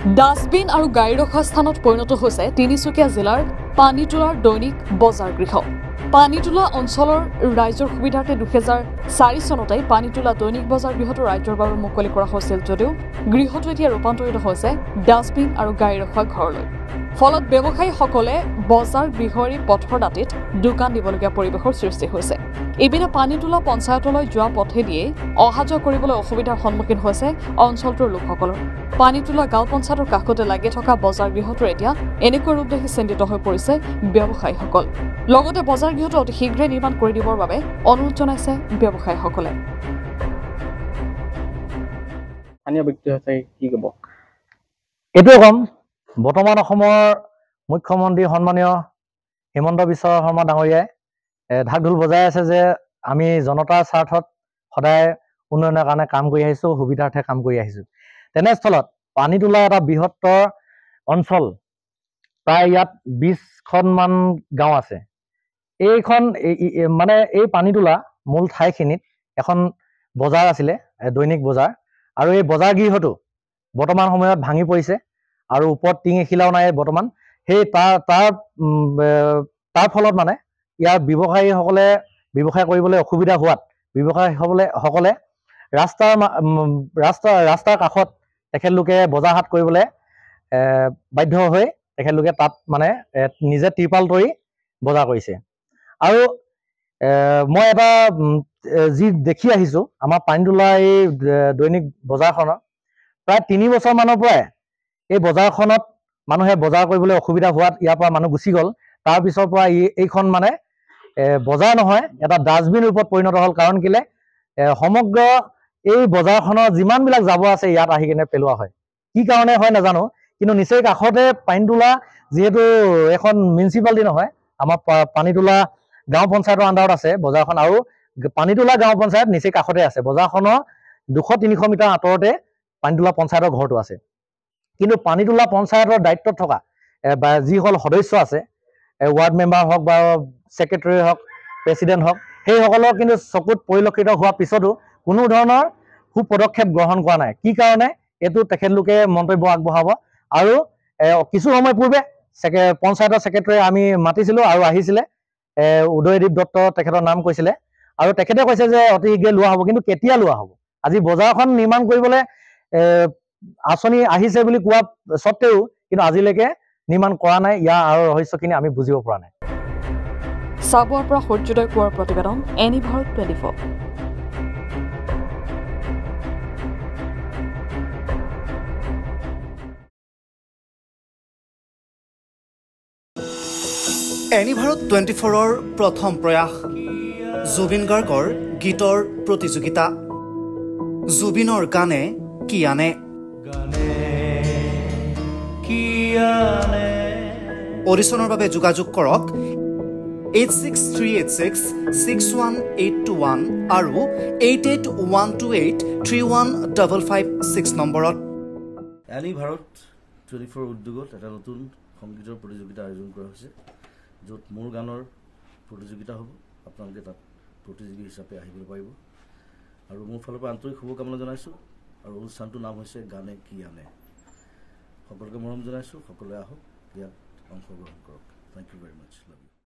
Dustbin আৰু গাড়ী ৰখা স্থানত পৰিণত হৈছে তিনিচুকীয়া জিলাৰ পানীতোলাৰ দৈনিক বজাৰ গৃহ। পানীতোলা অঞ্চলৰ ৰাইজৰ সুবিধাৰ্থে 2004 চনতেই পানীতোলা দৈনিক বজাৰ গৃহটো ৰাইজৰ বাবে মুকলি কৰা হৈছিল যদিও গৃহটো এতিয়া ৰূপান্তৰিত হৈছে ডাষ্টবিন আৰু গাড়ী ৰখা ঘৰলৈ। ফলত ব্যৱসায়ীসকলে বজাৰ গৃহৰে পথৰ দাঁতিত দোকান দিবলগীয়া পৰিৱেশৰ সৃষ্টি হৈছে। ইপিনে পানীতোলা পঞ্চায়তলৈ যোৱা পথেদিয়ে অহা যোৱা কৰিবলৈ অসুবিধাৰ সন্মুখীন হৈছে অঞ্চলটোৰ লোকসকলৰ। পানীতোলা গাঁও পঞ্চায়তৰ কাষতে লাগি থকা বজাৰ গৃহটোৰ এতিয়া এনেকুৱা ৰূপ দেখি চিন্তিত হৈ পৰিছে ব্যৱসায়ীসকল। লগতে বজাৰ গৃহটো অতি শীঘ্ৰে নিৰ্মাণ কৰি দিবৰ বাবে অনুৰোধ জনাইছে ব্যৱসায়ীসকলে। স্থানীয় ব্যক্তি হৈছে কি ক'ব? এইটোৱে ক'ম, বৰ্তমান অসমৰ মুখ্যমন্ত্ৰী সন্মানীয় হিমন্ত বিশ্ব শৰ্মা ডাঙৰীয়াই ঢাক ঢোল বজাই আছে যে আমি জনতাৰ স্বাৰ্থত সদায় উন্নয়নৰ কাৰণে কাম কৰি আহিছোঁ, সুবিধাৰ্থে কাম কৰি আহিছোঁ। তেনেস্থলত পানীতোলা এটা বৃহত্তৰ অঞ্চল, প্ৰায় ইয়াত 20খনমান গাঁও আছে। এই পানীতোলা মূল ঠাইখিনিত এখন বজাৰ আছিলে, দৈনিক বজাৰ, আৰু এই বজাৰ গৃহটো বৰ্তমান সময়ত ভাঙি পৰিছে আৰু ওপৰত টিং এখিলাও নাই বৰ্তমান। সেই তাৰ ফলত ইয়াৰ ব্যৱসায়ীসকলে ব্যৱসায় কৰিবলৈ অসুবিধা হোৱাত ব্যৱসায়ীসকলে ৰাস্তাৰ কাষত তেখেতলোকে বজাৰ হাট কৰিবলৈ বাধ্য হৈ তেখেতলোকে তাত নিজে ত্ৰিপাল তৰি বজাৰ কৰিছে। আৰু মই এটা যি দেখি আহিছোঁ, আমাৰ পানীতোলা এই দৈনিক বজাৰখনত প্ৰায় 3 বছৰমানৰ পৰাই এই বজাৰখনত মানুহে বজাৰ কৰিবলৈ অসুবিধা হোৱাত ইয়াৰ পৰা মানুহ গুচি গ'ল। তাৰপিছৰ পৰা এইখন বজাৰ নহয়, এটা ডাষ্টবিন ৰূপত পৰিণত হ'ল। কাৰণ কেলে সমগ্ৰ এই বজাৰখনৰ যিমানবিলাক জাবৰ আছে ইয়াত আহি কিনে পেলোৱা হয়। কি কাৰণে হয় নাজানো, কিন্তু নিচেই কাষতে পানীতোলা যিহেতু এখন মিউনিচিপালিটি নহয়, আমাৰ পানীতোলা গাঁও পঞ্চায়তৰ আণ্ডাৰত আছে বজাৰখন, আৰু পানীতোলা গাঁও পঞ্চায়ত নিচেই কাষতে আছে। বজাৰখনৰ 200-300 মিটাৰ আঁতৰতে পানীতোলা পঞ্চায়তৰ ঘৰটো আছে। কিন্তু পানীতোলা পঞ্চায়তৰ দায়িত্বত থকা যিসকল সদস্য আছে, ৱাৰ্ড মেম্বাৰ হওক বা ছেক্ৰেটাৰী হওক, প্ৰেচিডেণ্ট হওক, সেইসকলৰ কিন্তু চকুত পৰিলক্ষিত হোৱাৰ পিছতো কোনো ধৰণৰ সুপদক্ষেপ গ্ৰহণ কৰা নাই। কি কাৰণে এইটো তেখেতলোকে মন্তব্য আগবঢ়াব। আৰু কিছু সময় পূৰ্বে পঞ্চায়তৰ ছেক্ৰেটাৰী আমি মাতিছিলোঁ আৰু আহিছিলে, উদয়দ্বীপ দত্ত তেখেতৰ নাম কৈছিলে, আৰু তেখেতে কৈছে যে অতি শীঘ্ৰে লোৱা হ'ব। কিন্তু কেতিয়া লোৱা হ'ব? আজি বজাৰখন নিৰ্মাণ কৰিবলৈ আঁচনি আহিছে বুলি কোৱা স্বত্তেও কিন্তু আজিলৈকে নিৰ্মাণ কৰা নাই। ইয়াৰ আৰু ৰহস্যখিনি আমি বুজিব পৰা নাই। চাবুৱাৰ পৰা সূৰ্যোদয় কোঁৱৰৰ প্ৰতিবেদন, এনি ভাৰত 24। এনি ভাৰত 24ৰ প্ৰথম প্ৰয়াস, জুবিন গাৰ্গৰ গীতৰ প্ৰতিযোগিতা। জুবিনৰ গানে কি আনে? অডিশ্যনৰ বাবে যোগাযোগ কৰক 8638661821 আৰু 8812831556 নম্বৰত। এনি ভাৰত 24 উদ্যোগত এটা নতুন সংগীতৰ প্ৰতিযোগিতা আয়োজন কৰা হৈছে, য'ত মোৰ গানৰ প্ৰতিযোগিতা হ'ব। আপোনালোকে তাত প্ৰতিযোগী হিচাপে আহিবলৈ পাৰিব, আৰু মোৰ ফালৰ পৰা আন্তৰিক শুভকামনা জনাইছোঁ। আৰু অনুষ্ঠানটোৰ নাম হৈছে গানে কি আনে। সকলোকে মৰম জনাইছোঁ, সকলোৱে আহক, ইয়াত অংশগ্ৰহণ কৰক। Thank you very much. Love U.